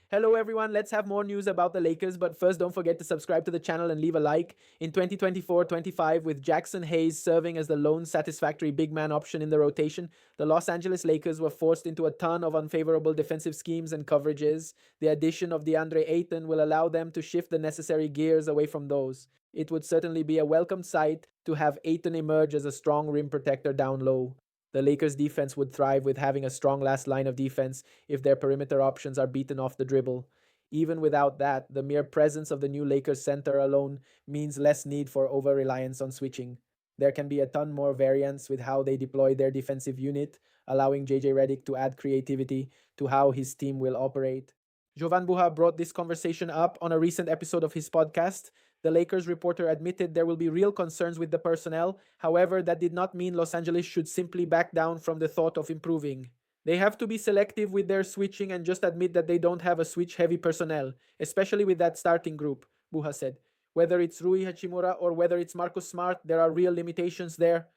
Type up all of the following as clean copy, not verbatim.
Hello everyone, let's have more news about the Lakers, but first don't forget to subscribe to the channel and leave a like. In 2024-25, with Jackson Hayes serving as the lone satisfactory big man option in the rotation, the Los Angeles Lakers were forced into a ton of unfavorable defensive schemes and coverages. The addition of DeAndre Ayton will allow them to shift the necessary gears away from those. It would certainly be a welcome sight to have Ayton emerge as a strong rim protector down low. The Lakers' defense would thrive with having a strong last line of defense if their perimeter options are beaten off the dribble. Even without that, the mere presence of the new Lakers center alone means less need for over-reliance on switching. There can be a ton more variance with how they deploy their defensive unit, allowing JJ Redick to add creativity to how his team will operate. Jovan Buha brought this conversation up on a recent episode of his podcast. The Lakers reporter admitted there will be real concerns with the personnel. However, that did not mean Los Angeles should simply back down from the thought of improving. They have to be selective with their switching and just admit that they don't have a switch-heavy personnel, especially with that starting group, Buha said. Whether it's Rui Hachimura or whether it's Marcus Smart, there are real limitations there.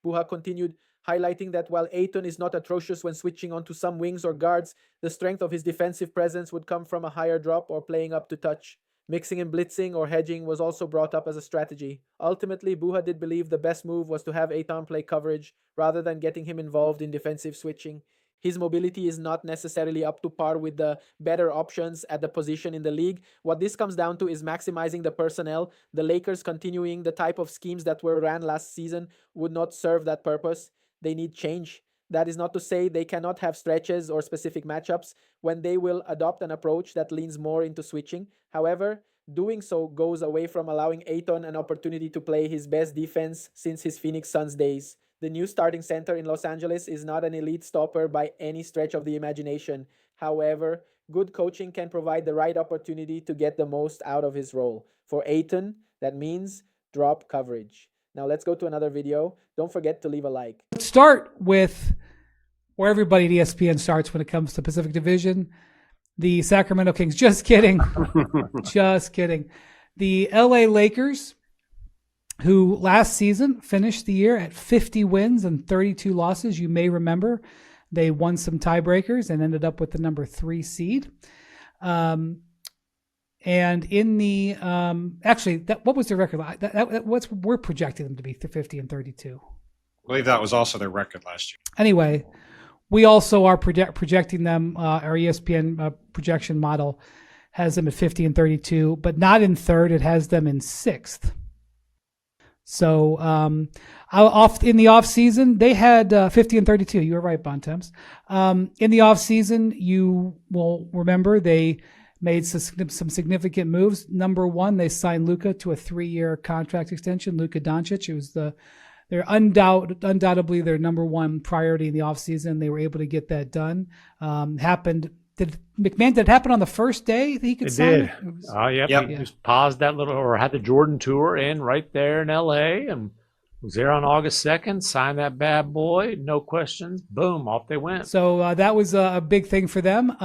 Buha continued, highlighting that while Ayton is not atrocious when switching onto some wings or guards, the strength of his defensive presence would come from a higher drop or playing up to touch. Mixing in blitzing or hedging was also brought up as a strategy. Ultimately, Buha did believe the best move was to have Ayton play coverage rather than getting him involved in defensive switching. His mobility is not necessarily up to par with the better options at the position in the league. What this comes down to is maximizing the personnel. The Lakers continuing the type of schemes that were ran last season would not serve that purpose. They need change. That is not to say they cannot have stretches or specific matchups when they will adopt an approach that leans more into switching. However, doing so goes away from allowing Ayton an opportunity to play his best defense since his Phoenix Suns days. The new starting center in Los Angeles is not an elite stopper by any stretch of the imagination. However, good coaching can provide the right opportunity to get the most out of his role. For Ayton, that means drop coverage. Now let's go to another video. Don't forget to leave a like. Let's start with where everybody at ESPN starts when it comes to Pacific Division. The Sacramento Kings. Just kidding. Just kidding. The LA Lakers, who last season finished the year at 50 wins and 32 losses. You may remember they won some tiebreakers and ended up with the number 3 seed. And in the what was their record? We're projecting them to be 50 and 32. I believe that was also their record last year. Anyway, we also are projecting them. Our ESPN projection model has them at 50 and 32, but not in third. It has them in sixth. So in the off season, they had 50 and 32. You were right, Bontemps. In the off season, you will remember they made some significant moves. Number one, they signed Luka to a 3-year contract extension. Luka Doncic, it was they're undoubtedly their number one priority in the offseason. They were able to get that done. Did it happen on the first day that he could sign? It did. He just paused that or had the Jordan tour in right there in LA and was there on August 2nd, signed that bad boy, no questions, boom, off they went. So that was a big thing for them.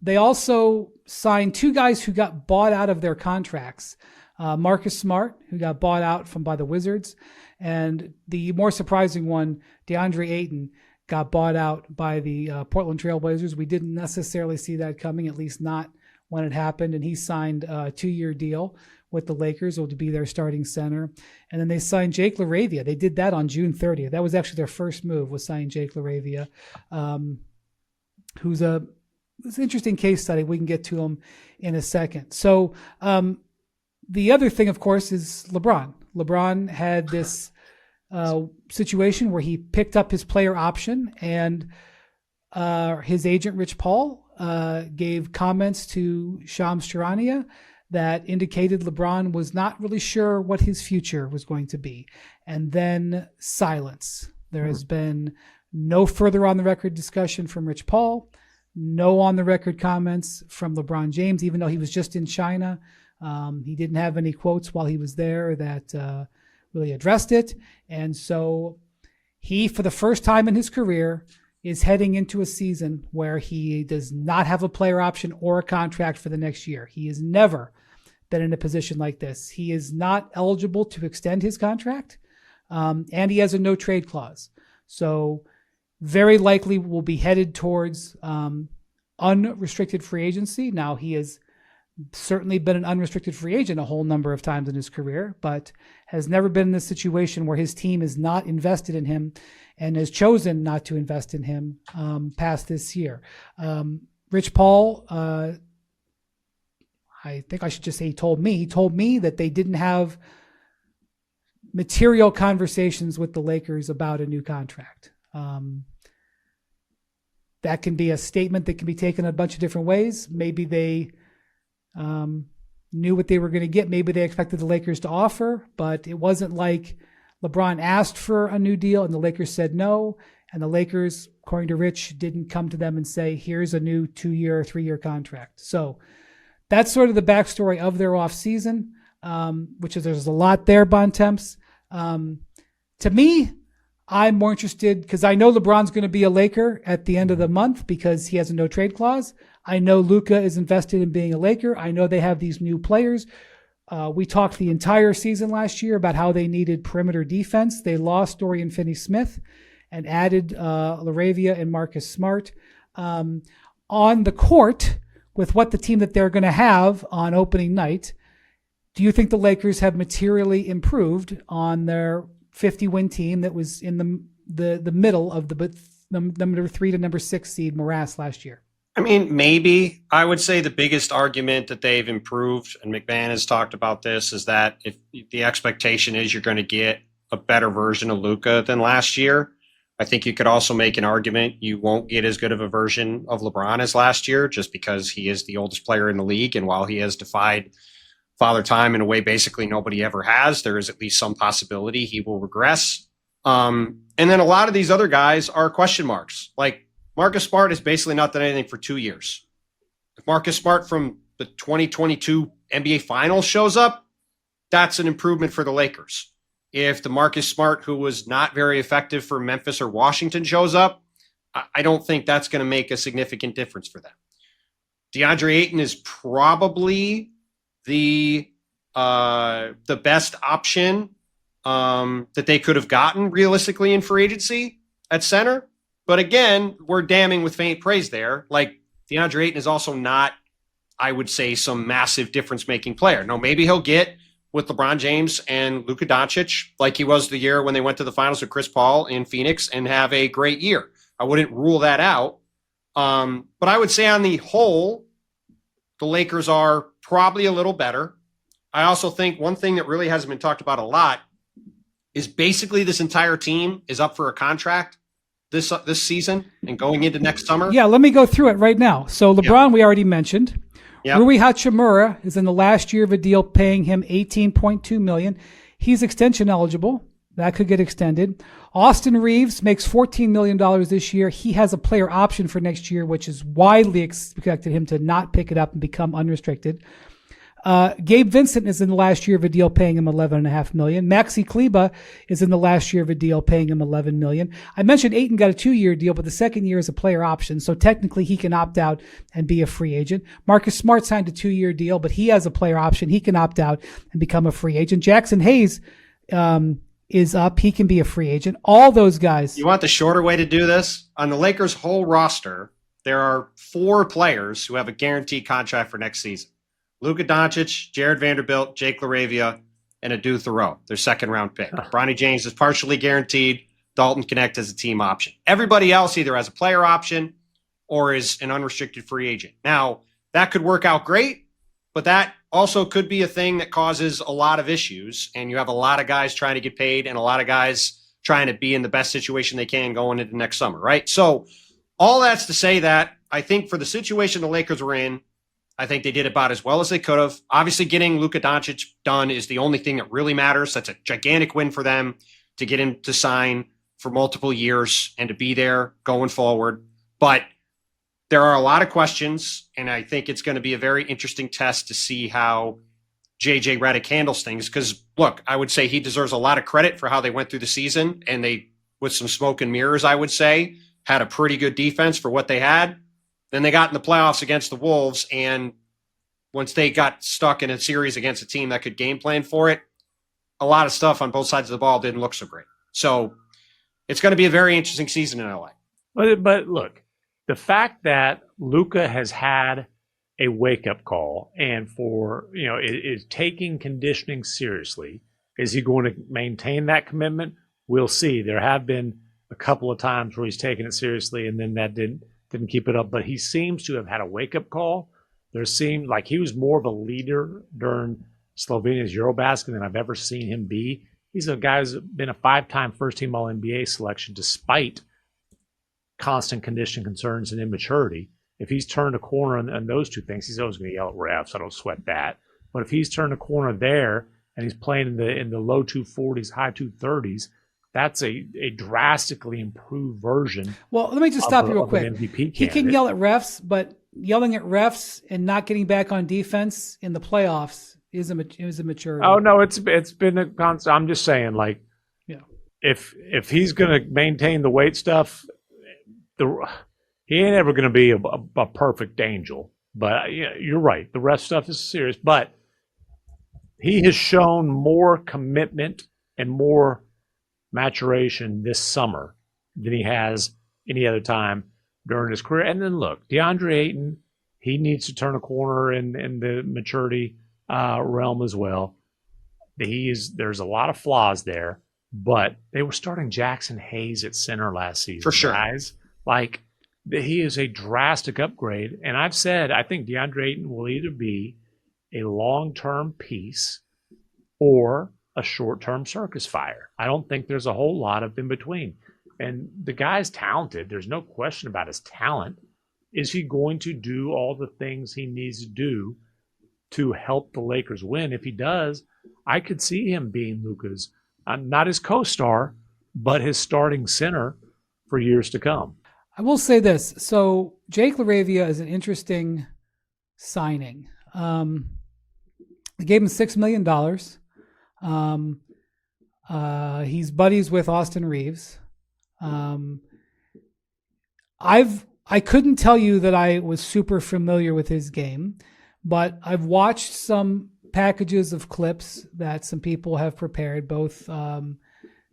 They also signed 2 guys who got bought out of their contracts. Marcus Smart, who got bought out by the Wizards, and the more surprising one, DeAndre Ayton, got bought out by the Portland Trail Blazers. We didn't necessarily see that coming, at least not when it happened, and he signed a 2-year deal with the Lakers, will be their starting center. And then they signed Jake LaRavia. They did that on June 30th. That was actually their first move, was signing Jake LaRavia, who's it's an interesting case study. We can get to him in a second. So the other thing, of course, is LeBron. LeBron had this situation where he picked up his player option, and his agent, Rich Paul, gave comments to Shams Charania that indicated LeBron was not really sure what his future was going to be. And then silence. There has been no further on the record discussion from Rich Paul, no on the record comments from LeBron James, even though he was just in China. He didn't have any quotes while he was there that really addressed it. And so he, for the first time in his career, is heading into a season where he does not have a player option or a contract for the next year. He has never been in a position like this. He is not eligible to extend his contract, and he has a no trade clause. So very likely will be headed towards unrestricted free agency. Now, he has certainly been an unrestricted free agent a whole number of times in his career, but has never been in this situation where his team is not invested in him and has chosen not to invest in him past this year. Rich Paul, I think I should just say he told me that they didn't have material conversations with the Lakers about a new contract. That can be a statement that can be taken a bunch of different ways. Maybe they knew what they were going to get. Maybe they expected the Lakers to offer, but it wasn't like LeBron asked for a new deal and the Lakers said no. And the Lakers, according to Rich, didn't come to them and say, here's a new 2-year or 3-year contract. So that's sort of the backstory of their offseason, which is there's a lot there, Bontemps. To me, I'm more interested because I know LeBron's going to be a Laker at the end of the month because he has a no trade clause. I know Luka is invested in being a Laker. I know they have these new players. We talked the entire season last year about how they needed perimeter defense. They lost Dorian Finney-Smith and added LaRavia and Marcus Smart. On the court, with what the team that they're going to have on opening night, do you think the Lakers have materially improved on their 50-win team that was in the middle of the number 3 to number 6 seed morass last year? I mean, maybe. I would say the biggest argument that they've improved, and McMahon has talked about this, is that if the expectation is you're going to get a better version of Luka than last year, I think you could also make an argument you won't get as good of a version of LeBron as last year just because he is the oldest player in the league. And while he has defied Father Time in a way basically nobody ever has, there is at least some possibility he will regress. And then a lot of these other guys are question marks. Like Marcus Smart has basically not done anything for 2 years. If Marcus Smart from the 2022 NBA Finals shows up, that's an improvement for the Lakers. If the Marcus Smart, who was not very effective for Memphis or Washington, shows up, I don't think that's going to make a significant difference for them. DeAndre Ayton is probably the best option that they could have gotten realistically in free agency at center. But again, we're damning with faint praise there. Like DeAndre Ayton is also not, I would say, some massive difference-making player. No, maybe he'll get with LeBron James and Luka Doncic like he was the year when they went to the finals with Chris Paul in Phoenix and have a great year. I wouldn't rule that out. But I would say on the whole, the Lakers are probably a little better. I also think one thing that really hasn't been talked about a lot is basically this entire team is up for a contract this season and going into next summer. Yeah, let me go through it right now. So LeBron, we already mentioned. Yep. Rui Hachimura is in the last year of a deal paying him $18.2 million. He's extension eligible. That could get extended. Austin Reeves makes $14 million this year. He has a player option for next year, which is widely expected him to not pick it up and become unrestricted. Gabe Vincent is in the last year of a deal paying him $11.5 million. Maxi Kleba is in the last year of a deal paying him $11 million. I mentioned Ayton got a 2-year deal, but the second year is a player option. So technically he can opt out and be a free agent. Marcus Smart signed a 2-year deal, but he has a player option. He can opt out and become a free agent. Jackson Hayes, is up. He can be a free agent. All those guys. You want the shorter way to do this? On the Lakers' whole roster, there are 4 players who have a guaranteed contract for next season. Luka Doncic, Jared Vanderbilt, Jake LaRavia, and Adu Thoreau, their second-round pick. Bronny James is partially guaranteed. Dalton Connect has a team option. Everybody else either has a player option or is an unrestricted free agent. Now, that could work out great, but that also could be a thing that causes a lot of issues, and you have a lot of guys trying to get paid and a lot of guys trying to be in the best situation they can going into next summer, right? So all that's to say that I think for the situation the Lakers were in, I think they did about as well as they could have. Obviously, getting Luka Doncic done is the only thing that really matters. That's a gigantic win for them to get him to sign for multiple years and to be there going forward. But there are a lot of questions, and I think it's going to be a very interesting test to see how JJ Redick handles things. Because, look, I would say he deserves a lot of credit for how they went through the season, and they, with some smoke and mirrors, I would say, had a pretty good defense for what they had. Then they got in the playoffs against the Wolves, and once they got stuck in a series against a team that could game plan for it, a lot of stuff on both sides of the ball didn't look so great. So it's going to be a very interesting season in LA. But look, the fact that Luka has had a wake-up call and is taking conditioning seriously, is he going to maintain that commitment? We'll see. There have been a couple of times where he's taken it seriously and then that didn't keep it up, but he seems to have had a wake-up call. There seemed like he was more of a leader during Slovenia's Eurobasket than I've ever seen him be. He's a guy who's been a 5-time first-team All-NBA selection despite constant condition concerns and immaturity. If he's turned a corner on those two things, he's always going to yell at refs. I don't sweat that. But if he's turned a corner there and he's playing in the low 240s, high 230s, that's a drastically improved version. Well, let me just stop you real quick. He can yell at refs, but yelling at refs and not getting back on defense in the playoffs is a maturity. Oh no, it's been a constant. I'm just saying, like, if he's going to maintain the weight stuff, he ain't ever going to be a perfect angel. But you're right. The rest stuff is serious. But he has shown more commitment and more maturation this summer than he has any other time during his career. And then look, DeAndre Ayton, he needs to turn a corner in the maturity realm as well. There's a lot of flaws there, but they were starting Jackson Hayes at center last season. For sure. Guys. Like, he is a drastic upgrade. And I've said, I think DeAndre Ayton will either be a long-term piece or a short-term circus fire. I don't think there's a whole lot of in between. And the guy's talented. There's no question about his talent. Is he going to do all the things he needs to do to help the Lakers win? If he does, I could see him being Luka's, not his co-star, but his starting center for years to come. I will say this. So Jake LaRavia is an interesting signing. They gave him $6 million. He's buddies with Austin Reeves. I couldn't tell you that I was super familiar with his game, but I've watched some packages of clips that some people have prepared, both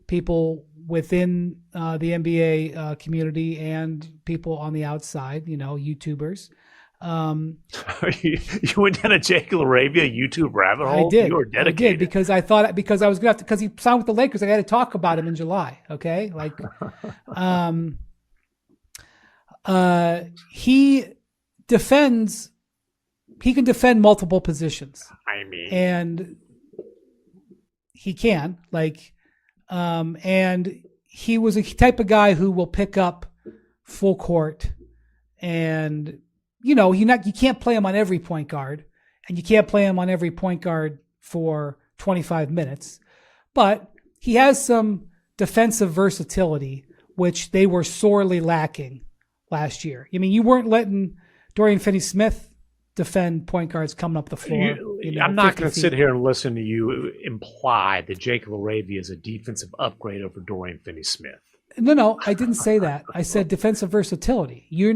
people within the NBA community and people on the outside, YouTubers. You went down a Jake LaRavia YouTube rabbit hole? I did. You were dedicated. I did because I thought because I was going to have to, because he signed with the Lakers, I had to talk about him in July. Okay. Like, he can defend multiple positions. I mean, and he can and he was a type of guy who will pick up full court and, you can't play him on every point guard and you can't play him on every point guard for 25 minutes, but he has some defensive versatility, which they were sorely lacking last year. I mean, you weren't letting Dorian Finney-Smith defend point guards coming up the floor. I'm not going to sit here and listen to you imply that Jake LaRavia is a defensive upgrade over Dorian Finney-Smith. No, I didn't say that. I said defensive versatility. You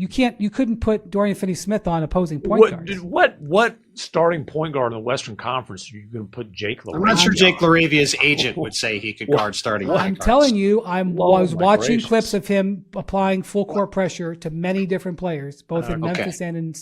couldn't put Dorian Finney-Smith on opposing point guards. What starting point guard in the Western Conference are you going to put Jake LaRavia? I'm not sure Jake LaRavia's agent would say he could guard starting point I'm guards. telling you, I was watching gracious. clips of him applying full court pressure to many different players, both in Memphis and in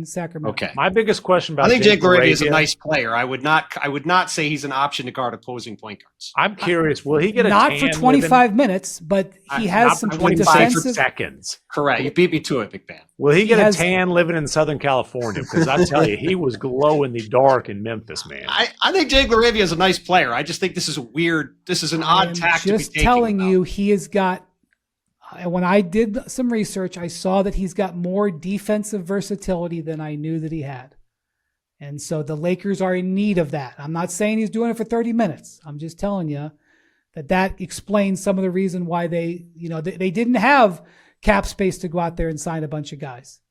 Sacramento. Okay. My biggest question about I think Jake LaRavia is a LaRavia- nice player. I would not say he's an option to guard opposing point guards. I'm curious, will he get a Not tan for 25 minutes, but he has not some for 25 defensive. seconds? Correct. You beat me to it, Big Ben. Will he get has- a tan living in Southern California? Because I tell you, he was glow in the dark in Memphis, man. I think Jake LaRavia is a nice player. I just think this is an odd tack to be Just taking. telling about. you, he has got. When I did some research, I saw that he's got more defensive versatility than I knew that he had. And so the Lakers are in need of that. I'm not saying he's doing it for 30 minutes. I'm just telling you that explains some of the reason why they didn't have cap space to go out there and sign a bunch of guys.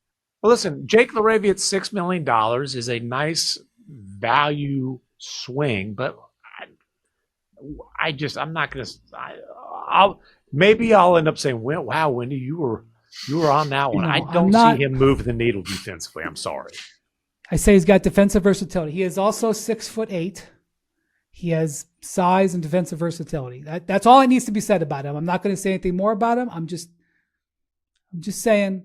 Well, listen, Jake LaRavia at $6 million is a nice value swing, but I'm not going to. Maybe I'll end up saying, "Well, wow, Wendy, you were on that one." I don't see him move the needle defensively. I'm sorry. I say he's got defensive versatility. He is also 6'8". He has size and defensive versatility. That's all that needs to be said about him. I'm not going to say anything more about him. I'm I'm just saying,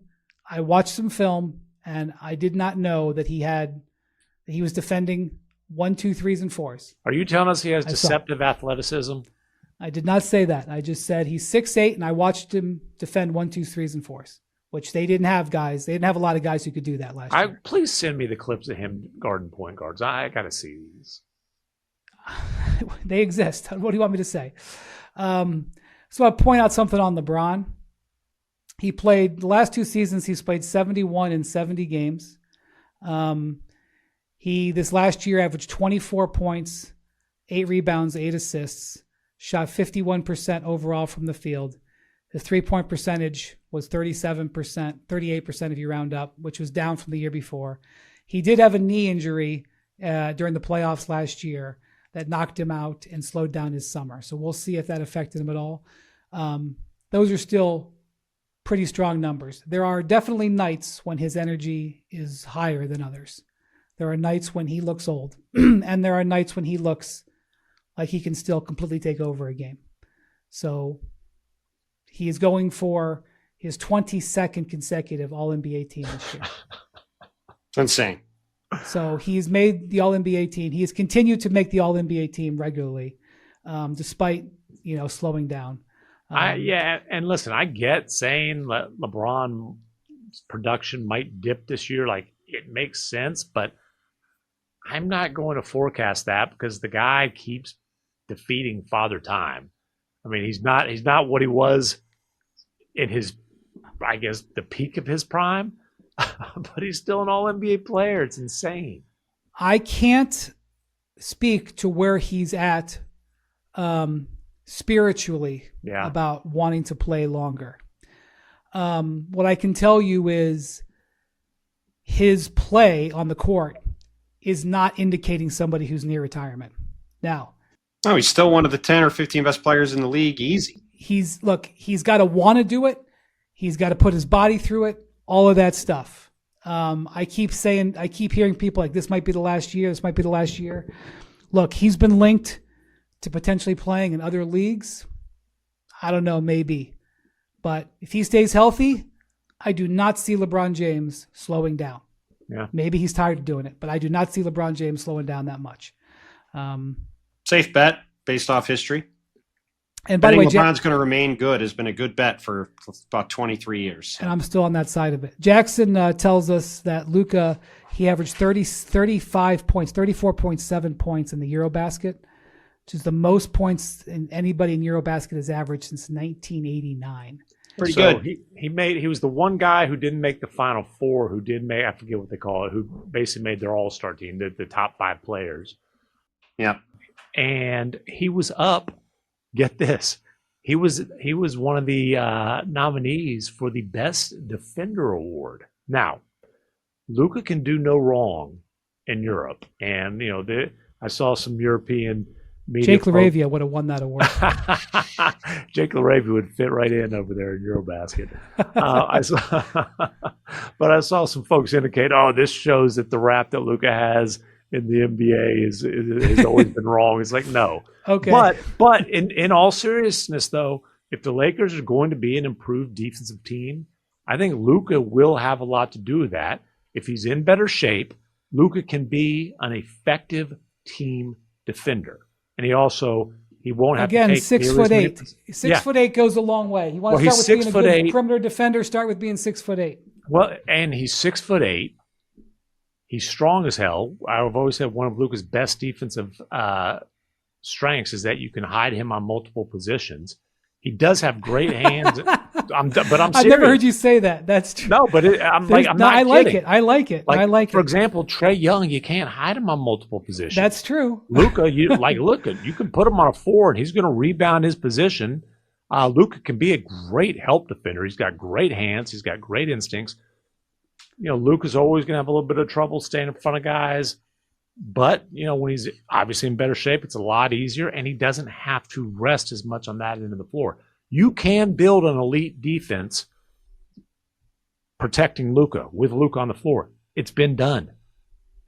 I watched some film and I did not know that he was defending 1, 2, 3s, and 4s. Are you telling us he has I saw. deceptive athleticism? I did not say that. I just said he's 6'8", and I watched him defend 1, 2, 3s, and 4s, which they didn't have guys. They didn't have a lot of guys who could do that last year. Please send me the clips of him guarding point guards. I got to see these. They exist. What do you want me to say? So I'll point out something on LeBron. He played the last 2 seasons. He's played 71 in 70 games. He this last year averaged 24 points, 8 rebounds, 8 assists, shot 51% overall from the field. His 3-point percentage was 37%, 38% if you round up, which was down from the year before. He did have a knee injury during the playoffs last year that knocked him out and slowed down his summer. So we'll see if that affected him at all. Those are still pretty strong numbers. There are definitely nights when his energy is higher than others. There are nights when he looks old, and there are nights when he looks like he can still completely take over a game. So he is going for his 22nd consecutive All-NBA team this year. It's insane. So he's made the All-NBA team. He has continued to make the All-NBA team regularly, despite slowing down. And listen, I get saying LeBron's production might dip this year. Like, it makes sense, but I'm not going to forecast that because the guy keeps defeating Father Time. I mean, he's not what he was in his, I guess, the peak of his prime, but he's still an All-NBA player. It's insane. I can't speak to where he's at spiritually about wanting to play longer. What I can tell you is his play on the court is not indicating somebody who's near retirement. Now, no, he's still one of the 10 or 15 best players in the league. Easy. He's got to want to do it. He's got to put his body through it. All of that stuff. I keep hearing people like, this might be the last year. This might be the last year. Look, he's been linked to potentially playing in other leagues. I don't know, maybe. But if he stays healthy, I do not see LeBron James slowing down. Yeah. Maybe he's tired of doing it, but I do not see LeBron James slowing down that much. Safe bet based off history. And by the way, LeBron's going to remain good has been a good bet for about 23 years. So. And I'm still on that side of it. Jackson tells us that Luka, he averaged 35 points, 34.7 points in the Eurobasket, which is the most points anybody in Eurobasket has averaged since 1989. Pretty good. He was the one guy who didn't make the Final Four, who did make, I forget what they call it, who basically made their All-Star team, the top 5 players. Yeah. And he was up, get this, he was one of the nominees for the Best Defender Award. Now, Luka can do no wrong in Europe. And, I saw some European media. Jake LaRavia would have won that award. Jake LaRavia would fit right in over there in Eurobasket. I saw some folks indicate, this shows that the rap that Luka has in the NBA has always been wrong. It's like, no. Okay. But in all seriousness, though, if the Lakers are going to be an improved defensive team, I think Luka will have a lot to do with that. If he's in better shape, Luka can be an effective team defender. And he won't have to take 6'8". 6'8" goes a long way. You want to start with being a good perimeter defender, start with being 6'8". Well, and he's 6'8". He's strong as hell. I've always said one of Luka's best defensive strengths is that you can hide him on multiple positions. He does have great hands. I'm serious. I've never heard you say that. That's true. No, but I'm not kidding. I like it. For example, Trae Young, you can't hide him on multiple positions. That's true. Luka, you can put him on a 4 and he's going to rebound his position. Luka can be a great help defender. He's got great hands. He's got great instincts. Luka's always going to have a little bit of trouble staying in front of guys. But, when he's obviously in better shape, it's a lot easier, and he doesn't have to rest as much on that end of the floor. You can build an elite defense protecting Luka, with Luka on the floor. It's been done.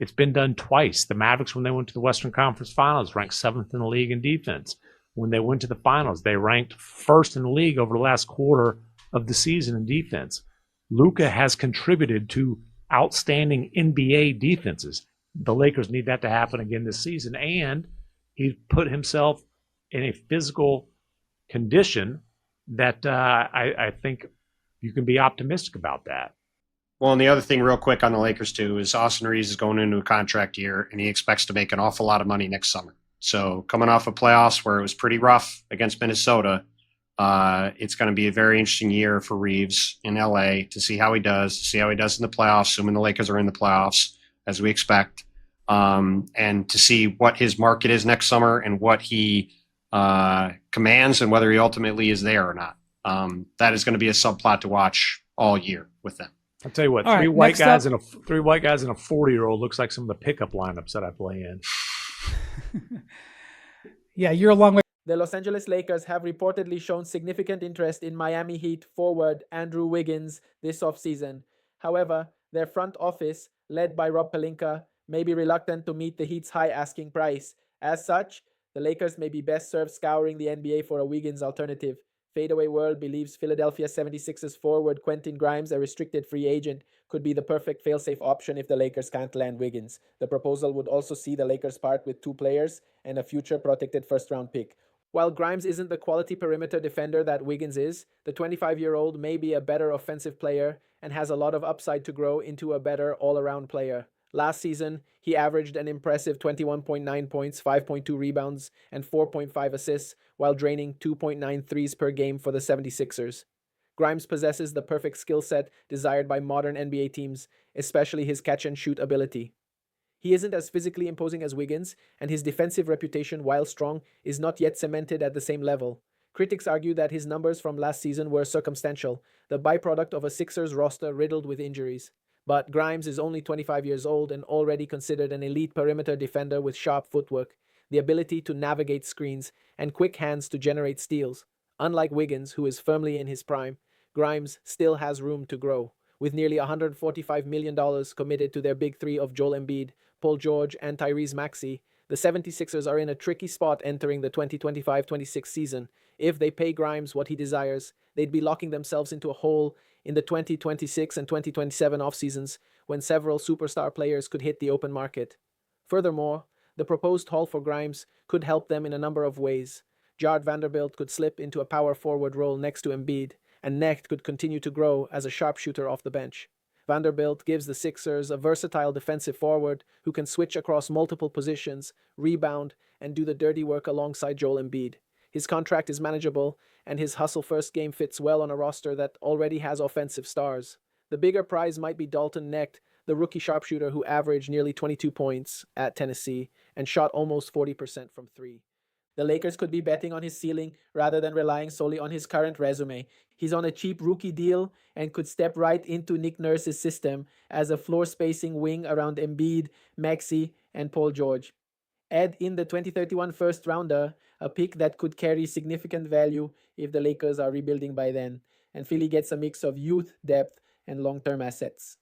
It's been done twice. The Mavericks, when they went to the Western Conference Finals, ranked 7th in the league in defense. When they went to the finals, they ranked 1st in the league over the last quarter of the season in defense. Luka has contributed to outstanding NBA defenses. The Lakers need that to happen again this season, and he's put himself in a physical condition that I think you can be optimistic about that. Well, and the other thing real quick on the Lakers too is Austin Reeves is going into a contract year and he expects to make an awful lot of money next summer. So coming off of playoffs where it was pretty rough against Minnesota, it's going to be a very interesting year for Reeves in LA to see how he does, in the playoffs, assuming the Lakers are in the playoffs as we expect, and to see what his market is next summer and what he commands and whether he ultimately is there or not. That is going to be a subplot to watch all year with them. I'll tell you what, All three right, white next guys up- and a 40-year-old looks like some of the pickup lineups that I play in. Yeah, you're a long way. The Los Angeles Lakers have reportedly shown significant interest in Miami Heat forward Andrew Wiggins this offseason. However, their front office, led by Rob Pelinka, may be reluctant to meet the Heat's high asking price. As such, the Lakers may be best served scouring the NBA for a Wiggins alternative. Fadeaway World believes Philadelphia 76ers forward Quentin Grimes, a restricted free agent, could be the perfect fail-safe option if the Lakers can't land Wiggins. The proposal would also see the Lakers part with 2 players and a future protected first-round pick. While Grimes isn't the quality perimeter defender that Wiggins is, the 25-year-old may be a better offensive player and has a lot of upside to grow into a better all-around player. Last season, he averaged an impressive 21.9 points, 5.2 rebounds, and 4.5 assists, while draining 2.9 threes per game for the 76ers. Grimes possesses the perfect skill set desired by modern NBA teams, especially his catch-and-shoot ability. He isn't as physically imposing as Wiggins, and his defensive reputation, while strong, is not yet cemented at the same level. Critics argue that his numbers from last season were circumstantial, the byproduct of a Sixers roster riddled with injuries. But Grimes is only 25 years old and already considered an elite perimeter defender with sharp footwork, the ability to navigate screens, and quick hands to generate steals. Unlike Wiggins, who is firmly in his prime, Grimes still has room to grow. With nearly $145 million committed to their big three of Joel Embiid, Paul George, and Tyrese Maxey, the 76ers are in a tricky spot entering the 2025-26 season. If they pay Grimes what he desires, they'd be locking themselves into a hole in the 2026 and 2027 offseasons when several superstar players could hit the open market. Furthermore, the proposed haul for Grimes could help them in a number of ways. Jared Vanderbilt could slip into a power forward role next to Embiid, and Necht could continue to grow as a sharpshooter off the bench. Vanderbilt gives the Sixers a versatile defensive forward who can switch across multiple positions, rebound, and do the dirty work alongside Joel Embiid. His contract is manageable, and his hustle-first game fits well on a roster that already has offensive stars. The bigger prize might be Dalton Knecht, the rookie sharpshooter who averaged nearly 22 points at Tennessee and shot almost 40% from 3. The Lakers could be betting on his ceiling rather than relying solely on his current resume. He's on a cheap rookie deal and could step right into Nick Nurse's system as a floor-spacing wing around Embiid, Maxey, and Paul George. Add in the 2031 first-rounder, a pick that could carry significant value if the Lakers are rebuilding by then, and Philly gets a mix of youth, depth, and long-term assets.